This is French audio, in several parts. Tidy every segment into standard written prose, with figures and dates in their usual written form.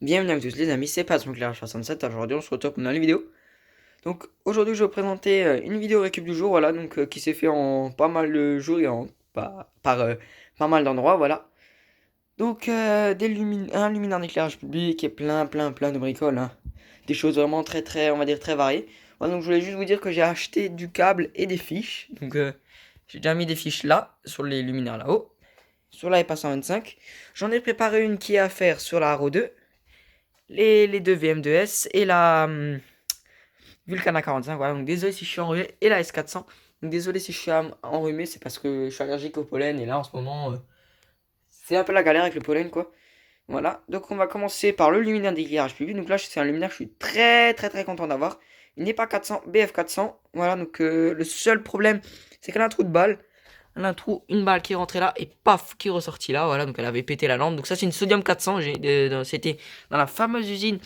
Bienvenue à tous les amis, c'est PatronClair67. Aujourd'hui on se retrouve pour une nouvelle vidéo. Donc aujourd'hui je vais vous présenter une vidéo récup du jour, voilà, donc qui s'est fait en pas mal de jours et pas mal d'endroits, voilà. Donc un luminaire d'éclairage public et plein de bricoles, hein. Des choses vraiment on va dire très variées. Voilà, donc je voulais juste vous dire que j'ai acheté du câble et des fiches. Donc j'ai déjà mis des fiches là, sur les luminaires là-haut, sur la EPA 125. J'en ai préparé une qui est à faire sur la Haro 2. Les deux VM2S et la Vulcana 45. Voilà, donc désolé si je suis enrhumé. Et la S400. Donc désolé si je suis enrhumé, c'est parce que je suis allergique au pollen. Et là, en ce moment, c'est un peu la galère avec le pollen, quoi. Voilà, donc on va commencer par le luminaire d'éclairage public. Donc là, c'est un luminaire que je suis très content d'avoir. Il n'est pas 400, BF400. Voilà, donc le seul problème, c'est qu'elle a un trou de balle. Elle a un trou, une balle qui est rentrée là et paf, qui est ressortie là. Voilà, donc elle avait pété la lampe. Donc ça, c'est une sodium 400. C'était dans la fameuse usine,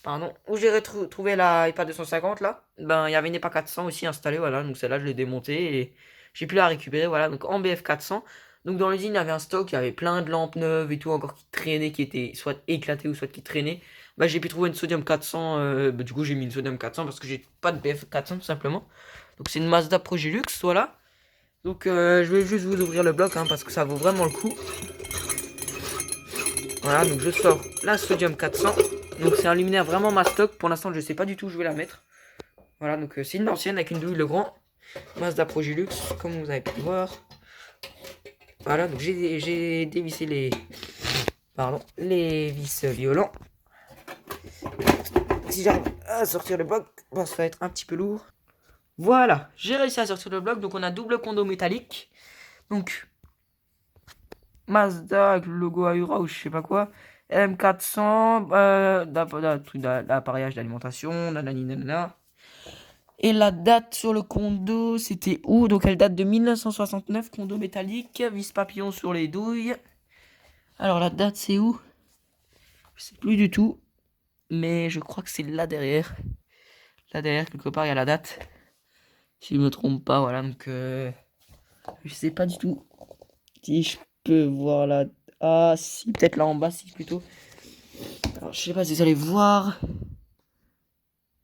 pardon, où j'ai retrouvé la EPA 250 là. Ben, il y avait une EPA 400 aussi installée. Voilà, donc celle-là, je l'ai démontée et j'ai pu la récupérer. Voilà, donc en BF 400. Donc dans l'usine, il y avait un stock, il y avait plein de lampes neuves et tout encore qui traînaient, qui étaient soit éclatées ou soit qui traînaient. Bah, j'ai pu trouver une sodium 400. Bah, du coup, j'ai mis une sodium 400 parce que j'ai pas de BF 400 tout simplement. Donc c'est une Mazda Progilux, voilà. Donc je vais juste vous ouvrir le bloc, hein, parce que ça vaut vraiment le coup. Voilà, donc je sors la Sodium 400. Donc c'est un luminaire vraiment mastoc. Pour l'instant, je sais pas du tout où je vais la mettre. Voilà, donc c'est une ancienne avec une douille Legrand. Mazda Progilux, comme vous avez pu le voir. Voilà, donc j'ai dévissé les vis violents. Si j'arrive à sortir le bloc, bah, ça va être un petit peu lourd. Voilà, j'ai réussi à sortir le bloc. Donc on a double condo métallique. Donc Mazda avec le logo Ahura ou je sais pas quoi. M400, d'appareillage d'alimentation, nanani nanana. Et la date sur le condo, c'était où? Donc elle date de 1969, condo métallique, vis papillon sur les douilles. Alors la date c'est où? Je sais plus du tout, mais je crois que c'est là derrière. Là derrière, quelque part, il y a la date. Si je me trompe pas, voilà, donc je sais pas du tout si je peux voir la... Ah si, peut-être là en bas, si plutôt. Alors je sais pas si vous allez voir.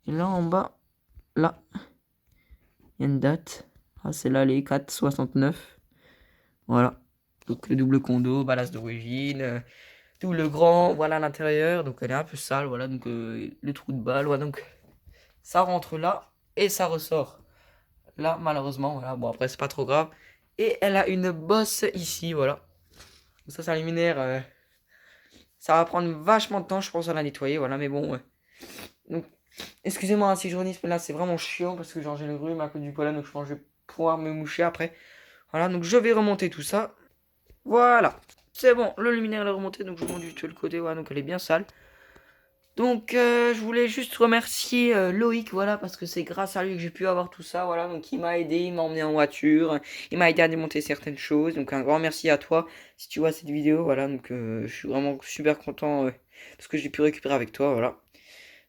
Et là en bas, là, il y a une date. Ah, c'est là les 4,69. Voilà. Donc le double condo, ballast d'origine, tout le grand, voilà l'intérieur. Donc elle est un peu sale, voilà. Donc le trou de balle, voilà. Donc ça rentre là et ça ressort là, malheureusement. Voilà. Bon, après, c'est pas trop grave. Et elle a une bosse ici, voilà. Donc ça, c'est un luminaire. Ça va prendre vachement de temps, je pense, à la nettoyer, voilà. Mais bon, donc excusez-moi si je renifle, mais là c'est vraiment chiant parce que genre j'ai le rhume à cause du pollen, donc je pense que je vais pouvoir me moucher après. Voilà, donc je vais remonter tout ça. Voilà, c'est bon, le luminaire est remonté, donc je remonte du tout le côté, voilà, donc elle est bien sale. Donc je voulais juste remercier Loïc, voilà, parce que c'est grâce à lui que j'ai pu avoir tout ça, voilà, donc il m'a aidé, il m'a emmené en voiture, il m'a aidé à démonter certaines choses, donc un grand merci à toi si tu vois cette vidéo, voilà, donc je suis vraiment super content parce que j'ai pu récupérer avec toi, voilà.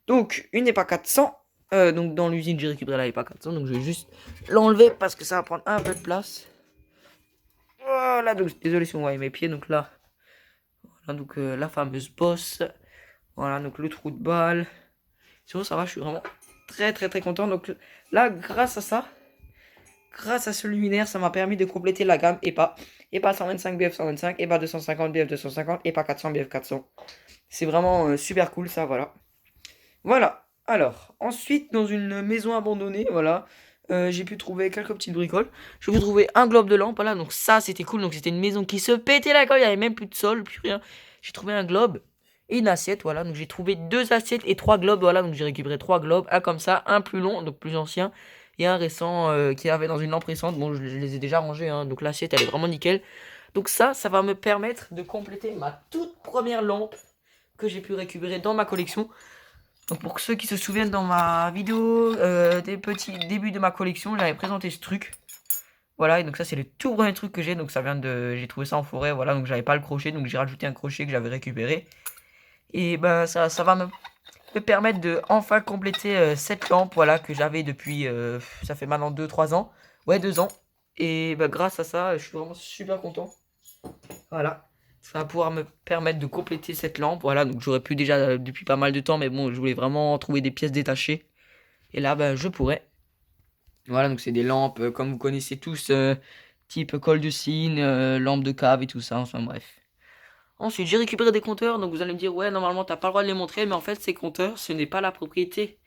Donc, une EPA 400. Donc, dans l'usine, j'ai récupéré la EPA 400. Donc, je vais juste l'enlever parce que ça va prendre un peu de place. Voilà. Donc, désolé si on voit mes pieds. Donc, là, voilà. Donc, la fameuse bosse. Voilà. Donc, le trou de balle. Sinon, ça va. Je suis vraiment très content. Donc, là, grâce à ce luminaire, ça m'a permis de compléter la gamme EPA. EPA 125 BF 125. EPA 250 BF 250. EPA 400 BF 400. C'est vraiment super cool, ça. Voilà. Voilà. Alors, ensuite, dans une maison abandonnée, voilà, j'ai pu trouver quelques petites bricoles. Je vais vous trouver un globe de lampe, voilà, donc ça, c'était cool. Donc, c'était une maison qui se pétait la gueule, il n'y avait même plus de sol, plus rien. J'ai trouvé un globe et une assiette, voilà. Donc, j'ai trouvé deux assiettes et trois globes, voilà. Donc, j'ai récupéré trois globes, un comme ça, un plus long, donc plus ancien, et un récent qui avait dans une lampe récente. Bon, je les ai déjà rangés, hein, donc l'assiette, elle est vraiment nickel. Donc, ça va me permettre de compléter ma toute première lampe que j'ai pu récupérer dans ma collection. Donc pour ceux qui se souviennent, dans ma vidéo des petits débuts de ma collection, j'avais présenté ce truc. Voilà, et donc ça c'est le tout premier truc que j'ai. Donc ça vient de... J'ai trouvé ça en forêt, voilà, donc j'avais pas le crochet. Donc j'ai rajouté un crochet que j'avais récupéré. Et ben ça va me permettre de enfin compléter cette lampe, voilà, que j'avais depuis... ça fait maintenant 2-3 ans. Ouais, 2 ans. Et ben grâce à ça, je suis vraiment super content. Voilà. Ça va pouvoir me permettre de compléter cette lampe. Voilà, donc j'aurais pu déjà depuis pas mal de temps, mais bon, je voulais vraiment trouver des pièces détachées. Et là, bah, je pourrais. Voilà, donc c'est des lampes, comme vous connaissez tous, type col de cygne, lampe de cave et tout ça, enfin bref. Ensuite, j'ai récupéré des compteurs, donc vous allez me dire, ouais, normalement, t'as pas le droit de les montrer, mais en fait, ces compteurs, ce n'est pas la propriété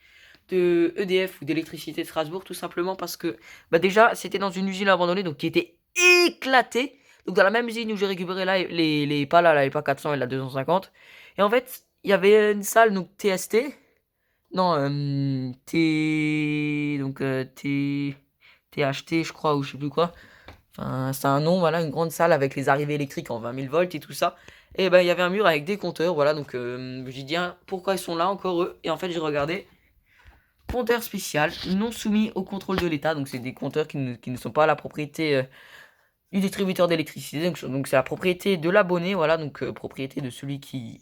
de EDF ou d'électricité de Strasbourg, tout simplement parce que, bah déjà, c'était dans une usine abandonnée, donc qui était éclatée. Donc dans la même usine où j'ai récupéré là, pas là, les pas 400 et la 250. Et en fait, il y avait une salle, donc TST, non, donc THT, je crois, ou je sais plus quoi. Enfin, c'est un nom, voilà, une grande salle avec les arrivées électriques en 20 000 volts et tout ça. Et ben, il y avait un mur avec des compteurs, voilà, donc j'ai dit, hein, pourquoi ils sont là encore eux? Et en fait, j'ai regardé, compteur spécial, non soumis au contrôle de l'État, donc c'est des compteurs qui ne sont pas à la propriété du distributeur d'électricité, donc c'est la propriété de l'abonné, voilà, donc propriété de celui qui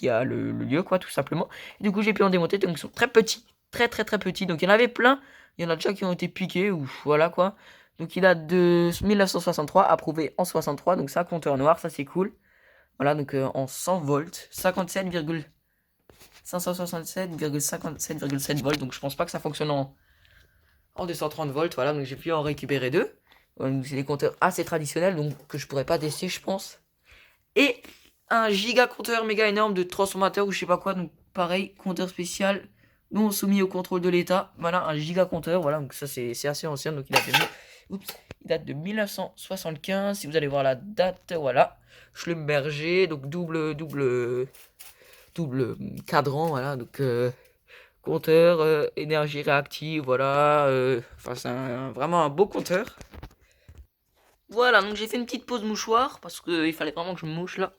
a le lieu, quoi, tout simplement. Et du coup, j'ai pu en démonter, donc ils sont très petits, très très très petits, donc il y en avait plein, il y en a déjà qui ont été piqués, ou voilà, quoi. Donc il date de 1963, approuvé en 63, donc ça, compteur noir, ça c'est cool. Voilà, donc en 100 volts, 567,57,57,7 volts, donc je pense pas que ça fonctionne en 230 volts, voilà, donc j'ai pu en récupérer deux. C'est des compteurs assez traditionnels, donc que je pourrais pas tester, je pense. Et un giga compteur méga énorme de transformateur ou je sais pas quoi, donc pareil, compteur spécial, non soumis au contrôle de l'État. Voilà, un giga compteur, voilà, donc ça c'est assez ancien, donc il date de 1975. Si vous allez voir la date, voilà, Schlumberger, donc double cadran, voilà, donc compteur énergie réactive, voilà, enfin c'est vraiment un beau compteur. Voilà, donc j'ai fait une petite pause mouchoir parce qu'il fallait vraiment que je me mouche là.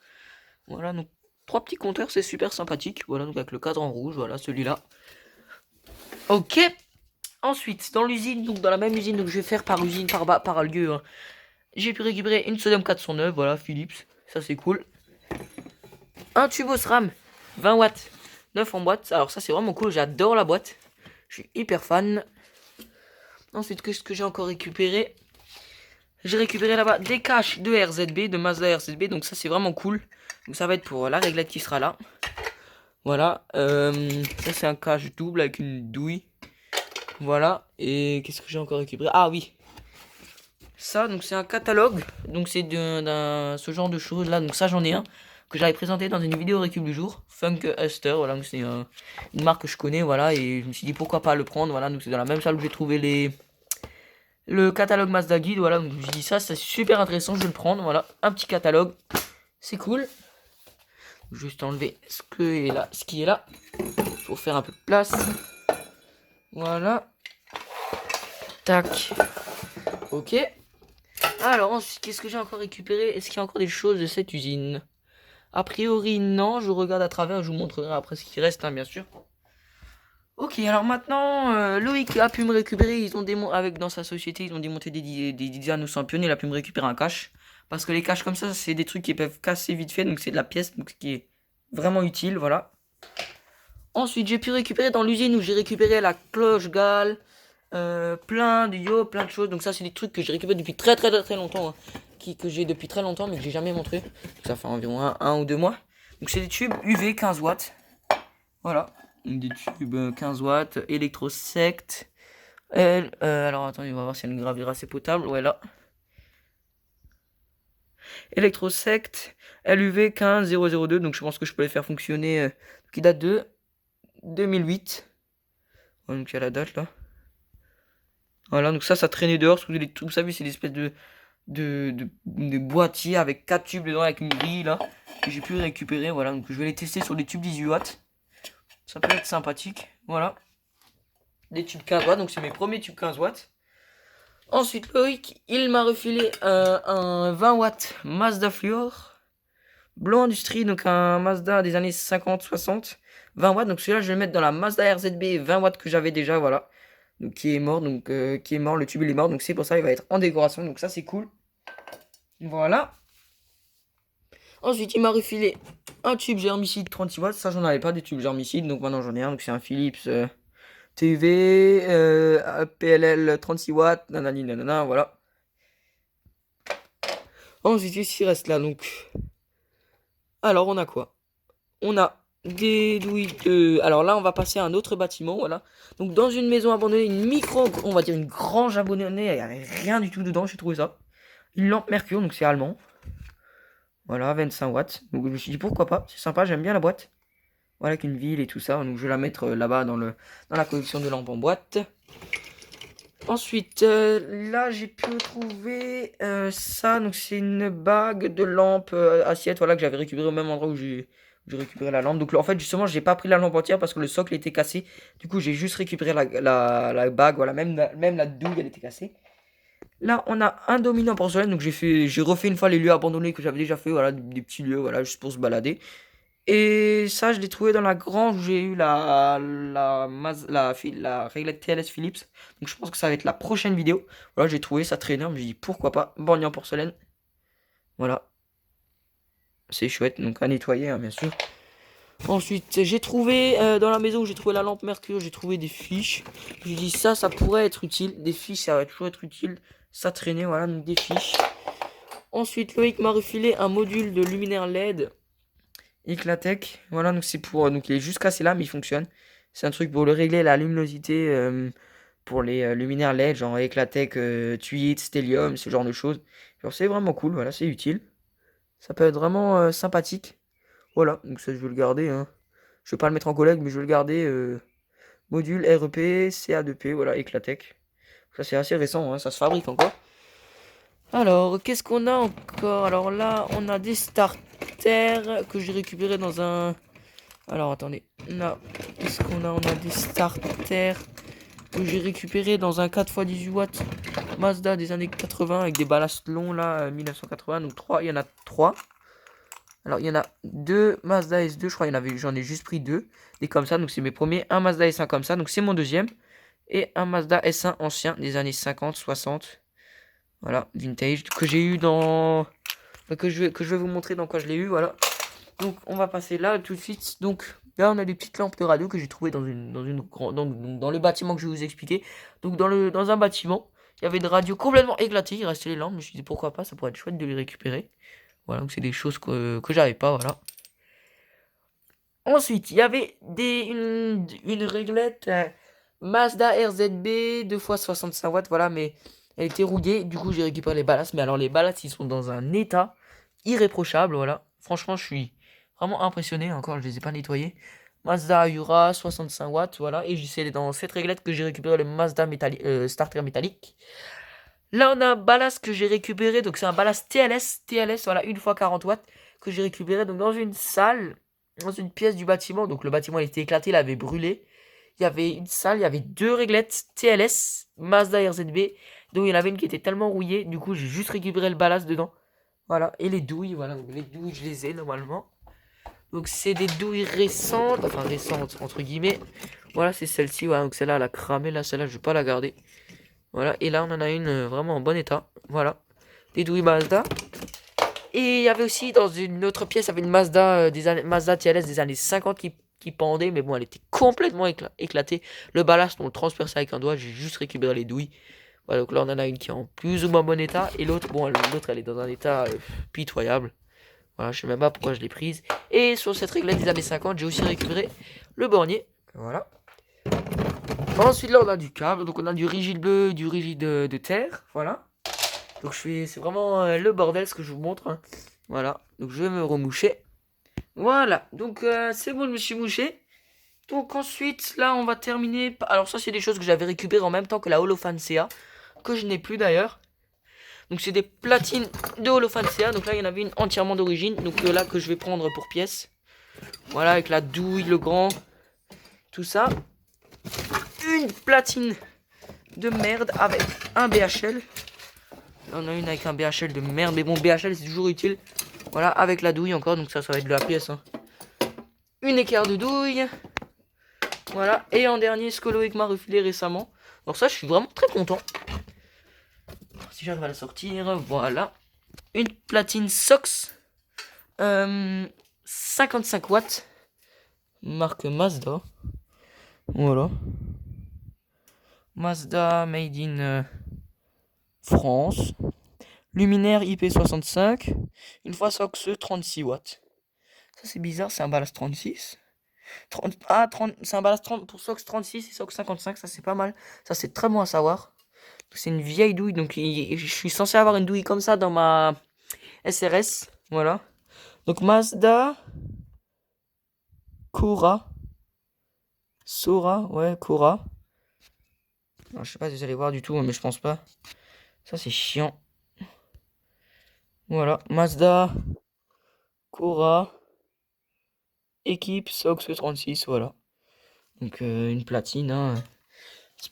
Voilà, donc trois petits compteurs, c'est super sympathique. Voilà, donc avec le cadre en rouge, voilà, celui-là. Ok. Ensuite, dans l'usine, donc dans la même usine, donc je vais faire par usine, par lieu, hein. J'ai pu récupérer une Sodium 409, voilà, Philips, ça c'est cool. Un tube OSRAM, 20 watts, 9 en boîte. Alors ça c'est vraiment cool, j'adore la boîte. Je suis hyper fan. Ensuite, qu'est-ce que j'ai encore récupéré? J'ai récupéré là-bas des caches de RZB, de Mazda RZB, donc ça c'est vraiment cool. Donc ça va être pour la réglette qui sera là. Voilà, ça c'est un cache double avec une douille. Voilà, et qu'est-ce que j'ai encore récupéré? Ah oui, ça donc c'est un catalogue, donc c'est ce genre de choses là, donc ça j'en ai un que j'avais présenté dans une vidéo récup du jour, Funk Esther, voilà, donc c'est une marque que je connais, voilà, et je me suis dit pourquoi pas le prendre, voilà, donc c'est dans la même salle où j'ai trouvé le catalogue Mazda Guide, voilà, donc je me suis dit ça c'est super intéressant, je vais le prendre, voilà, un petit catalogue, c'est cool. Juste enlever ce qui est là, pour faire un peu de place. Voilà. Tac. Ok. Alors ensuite, qu'est-ce que j'ai encore récupéré? Est-ce qu'il y a encore des choses de cette usine? A priori non, je regarde à travers, je vous montrerai après ce qui reste, hein, bien sûr. Ok, alors maintenant, Loïc a pu me récupérer, dans sa société, ils ont démonté des designs sans pionniers, il a pu me récupérer un cache. Parce que les caches comme ça, c'est des trucs qui peuvent casser vite fait, donc c'est de la pièce, donc ce qui est vraiment utile, voilà. Ensuite, j'ai pu récupérer dans l'usine où j'ai récupéré la cloche Gall, plein de yo, plein de choses. Donc ça, c'est des trucs que j'ai récupéré depuis très très très très longtemps, hein, que j'ai depuis très longtemps, mais que j'ai jamais montré. Donc, ça fait environ un ou deux mois. Donc c'est des tubes UV 15 watts. Voilà, donc, des tubes 15 watts, électrosect. Alors attendez, on va voir s'il y a une gravure assez potable. Ouais, là. Électrosect LUV 15002. Donc je pense que je peux les faire fonctionner. Qui date de 2008. Ouais, donc il y a la date là. Voilà, donc ça traînait dehors. Vous savez, c'est l'espèce de boîtier avec 4 tubes dedans, avec une grille là. Que j'ai pu récupérer. Voilà, donc je vais les tester sur des tubes 18 watts. Ça peut être sympathique. Voilà. Des tubes 15 watts, donc c'est mes premiers tubes 15 watts. Ensuite, Loïc, il m'a refilé un 20 watts Mazda Fluor. Blanc Industrie, donc un Mazda des années 50-60. 20 watts, donc celui-là, je vais le mettre dans la Mazda RZB 20 watts que j'avais déjà, voilà. Donc qui est mort, le tube il est mort, donc c'est pour ça il va être en décoration, donc ça c'est cool. Voilà. Ensuite, il m'a refilé un tube germicide 36 watts, ça j'en avais pas des tubes germicides, donc maintenant j'en ai un, donc c'est un Philips TV PLL 36 watts, nanani nanana, voilà. Ensuite, qu'est-ce qui reste là, donc Alors, on a quoi? On a des douilles de... Alors là, on va passer à un autre bâtiment, voilà. Donc, dans une maison abandonnée, une micro... On va dire une grange abandonnée, il n'y avait rien du tout dedans, j'ai trouvé ça. Une lampe Mercure, donc c'est allemand. Voilà, 25 watts. Donc, je me suis dit, pourquoi pas? C'est sympa, j'aime bien la boîte. Voilà, qu'une ville et tout ça. Donc, je vais la mettre là-bas dans la collection de lampes en boîte. Ensuite, là, j'ai pu trouver ça. Donc, c'est une bague de lampe assiette, voilà, que j'avais récupéré au même endroit où j'ai récupéré la lampe. Donc, là, en fait, justement, j'ai pas pris la lampe entière parce que le socle était cassé. Du coup, j'ai juste récupéré la bague. Voilà, même la douille, elle était cassée. Là, on a un dominant porcelaine. Donc, j'ai refait une fois les lieux abandonnés que j'avais déjà fait. Voilà, des petits lieux, voilà, juste pour se balader. Et ça, je l'ai trouvé dans la grange où j'ai eu la réglette TLS Philips. Donc je pense que ça va être la prochaine vidéo. Voilà, j'ai trouvé ça très énorme. J'ai dit pourquoi pas. Borgne en porcelaine. Voilà. C'est chouette. Donc à nettoyer, hein, bien sûr. Ensuite, j'ai trouvé dans la maison où j'ai trouvé la lampe Mercure, j'ai trouvé des fiches. J'ai dit ça pourrait être utile. Des fiches, ça va toujours être utile. Ça traînait, voilà, donc des fiches. Ensuite, Loïc m'a refilé un module de luminaire LED. Eclatec, voilà, donc c'est pour. Donc il est juste cassé là, mais il fonctionne. C'est un truc pour le régler la luminosité pour les luminaires LED, genre Eclatec, Tweet, Stellium, ce genre de choses. Genre c'est vraiment cool, voilà, c'est utile. Ça peut être vraiment sympathique. Voilà, donc ça je vais le garder. Hein. Je vais pas le mettre en collègue, mais je vais le garder. Module REP, CA2P, voilà, Eclatec. Ça c'est assez récent, hein, ça se fabrique encore. Alors, qu'est-ce qu'on a encore? Alors là, on a des starters que j'ai récupérés dans un... Alors, attendez. Là, qu'est-ce qu'on a? On a des starters que j'ai récupérés dans un 4x18 watts Mazda des années 80 avec des ballasts longs, là, 1980. Donc, 3, il y en a 3. Alors, il y en a 2 Mazda S2, je crois, j'en ai juste pris 2. Des comme ça, donc c'est mes premiers. Un Mazda S1 comme ça, donc c'est mon deuxième. Et un Mazda S1 ancien des années 50, 60. Voilà, vintage, que j'ai eu dans... que je vais vous montrer dans quoi je l'ai eu, voilà. Donc, on va passer là tout de suite. Donc, là, on a des petites lampes de radio que j'ai trouvées dans dans le bâtiment que je vais vous expliquer. Donc, dans un bâtiment, il y avait des radios complètement éclatées. Il restait les lampes. Je me suis dit, pourquoi pas, ça pourrait être chouette de les récupérer. Voilà, donc c'est des choses que j'avais pas, voilà. Ensuite, il y avait une réglette Mazda RZB 2x65 watts, voilà, mais elle était rouillée. Du coup, j'ai récupéré les ballasts. Mais alors, les ballasts, ils sont dans un état irréprochable, voilà. Franchement, je suis vraiment impressionné. Encore, je les ai pas nettoyés. Mazda Ayura, 65 watts, voilà. Et c'est dans cette réglette que j'ai récupéré le Mazda starter métallique. Là, on a un ballast que j'ai récupéré. Donc, c'est un ballast TLS, voilà, 1x40 watts que j'ai récupéré. Donc, dans une salle, dans une pièce du bâtiment. Donc, le bâtiment, il était éclaté, il avait brûlé. Il y avait une salle, il y avait 2 réglettes TLS, Mazda RZB. Donc, il y en avait une qui était tellement rouillée. Du coup, j'ai juste récupéré le ballast dedans. Voilà, et les douilles, voilà, donc les douilles, je les ai normalement. Donc c'est des douilles récentes, enfin récentes, entre guillemets. Voilà, c'est celle-ci, voilà, donc celle-là, elle a cramé, là, celle-là, je vais pas la garder. Voilà, et là, on en a une vraiment en bon état, voilà. Des douilles Mazda. Et il y avait aussi, dans une autre pièce, il y avait une Mazda, Mazda TLS des années 50 qui pendait, mais bon, elle était complètement éclatée. Le ballast, on le transperçait avec un doigt, j'ai juste récupéré les douilles. Voilà, donc là, on en a une qui est en plus ou moins bon état. Et l'autre, bon, l'autre, elle est dans un état pitoyable. Voilà, je sais même pas pourquoi je l'ai prise. Et sur cette réglette des années 50, j'ai aussi récupéré le bornier. Voilà. Ensuite, là, on a du câble. Donc, on a du rigide bleu, du rigide de terre. Voilà. Donc, c'est vraiment le bordel ce que je vous montre. Hein. Voilà. Donc, je vais me remoucher. Voilà. Donc, c'est bon, je me suis mouché. Donc, ensuite, là, on va terminer. Alors, ça, c'est des choses que j'avais récupérées en même temps que la Holophane CA. Que je n'ai plus d'ailleurs. Donc c'est des platines de Holophane CA. Donc là il y en avait une entièrement d'origine. Donc là que je vais prendre pour pièce. Voilà, avec la douille, le grand, tout ça. Une platine de merde avec un BHL. Là on a une avec un BHL de merde. Mais bon, BHL c'est toujours utile. Voilà, avec la douille encore. Donc ça va être de la pièce. Hein. Une équerre de douille. Voilà. Et en dernier, ce que Loïc m'a refilé récemment. Alors ça, je suis vraiment très content. Si j'arrive à la sortir, voilà. Une platine Sox 55 watts, marque Mazda. Voilà. Mazda made in France. Luminaire IP65. Une fois Sox 36 watts. Ça, c'est bizarre, c'est un ballast 36. 30, ah, 30, c'est un ballast 30 pour Sox 36 et Sox 55, ça c'est pas mal. Ça c'est très bon à savoir. C'est une vieille douille, donc je suis censé avoir une douille comme ça dans ma SRS. Voilà. Donc Mazda, Cora, Sora, ouais, Cora. Alors, je sais pas si vous allez voir du tout, mais je pense pas. Ça c'est chiant. Voilà, Mazda, Cora, équipe Sox 36, voilà. Donc une platine, hein.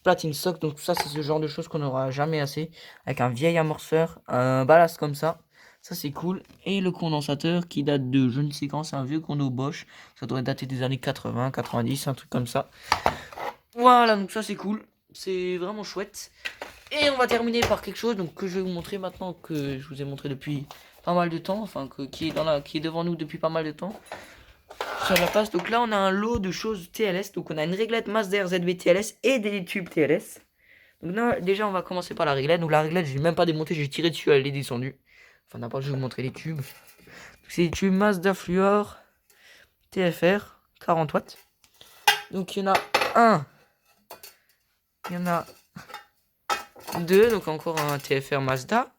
Platine Sox, donc tout ça c'est ce genre de choses qu'on n'aura jamais assez. Avec un vieil amorceur, un ballast comme ça. Ça c'est cool. Et le condensateur qui date de je ne sais quand, c'est un vieux condo Bosch. Ça doit dater des années 80, 90, un truc comme ça. Voilà, donc ça c'est cool. C'est vraiment chouette. Et on va terminer par quelque chose donc, que je vais vous montrer maintenant, que je vous ai montré depuis pas mal de temps. Enfin, qui est devant nous depuis pas mal de temps. Sur la place, donc là on a un lot de choses TLS. Donc on a une réglette Mazda RZB TLS et des tubes TLS. Donc là, déjà on va commencer par la réglette. Donc la réglette, j'ai même pas démonté, j'ai tiré dessus, elle est descendue. Enfin n'importe, je vais vous montrer les tubes. C'est les tubes Mazda Fluor TFR 40 watts. Donc il y en a un, il y en a deux, donc encore un TFR Mazda.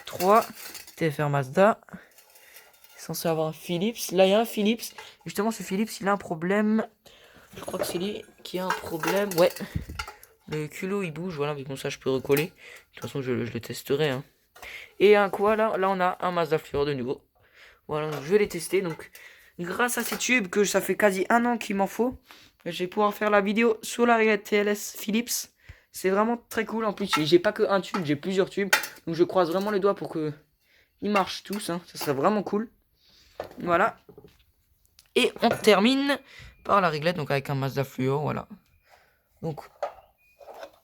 3 TFR Mazda. Censé avoir un Philips. Là il y a un Philips. Justement ce Philips il a un problème. Je crois que c'est lui qui a un problème. Ouais. Le culot il bouge, voilà, mais comme ça je peux recoller. De toute façon je le testerai. Hein. Et un quoi là on a un Mazda Fluor de nouveau. Voilà, donc je vais les tester. Donc grâce à ces tubes que ça fait quasi un an qu'il m'en faut, je vais pouvoir faire la vidéo sur la réglette TLS Philips. C'est vraiment très cool. En plus j'ai pas que un tube, j'ai plusieurs tubes. Donc je croise vraiment les doigts pour que ils marchent tous. Hein. Ça serait vraiment cool. Voilà. Et on termine par la réglette, donc avec un Mazda Fluor, voilà. Donc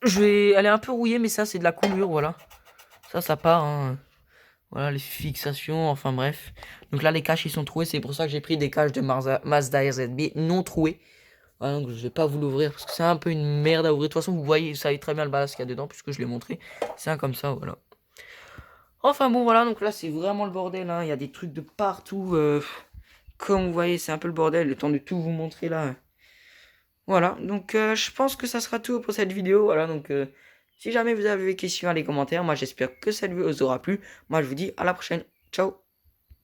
elle est un peu rouillée, mais ça c'est de la coulure, voilà. Ça part, hein. Voilà, les fixations, enfin bref. Donc là les caches ils sont troués, c'est pour ça que j'ai pris des caches de Mazda RZB non trouées. Voilà, donc je vais pas vous l'ouvrir parce que c'est un peu une merde à ouvrir. De toute façon vous voyez, vous savez très bien le ballast qu'il y a dedans puisque je l'ai montré. C'est un comme ça, voilà. Enfin bon voilà, donc là c'est vraiment le bordel, hein. Il y a des trucs de partout. Comme vous voyez, c'est un peu le bordel, le temps de tout vous montrer là. Voilà, donc je pense que ça sera tout pour cette vidéo. Voilà, donc si jamais vous avez des questions, à les commentaires. Moi j'espère que cette vidéo vous aura plu. Moi je vous dis à la prochaine. Ciao.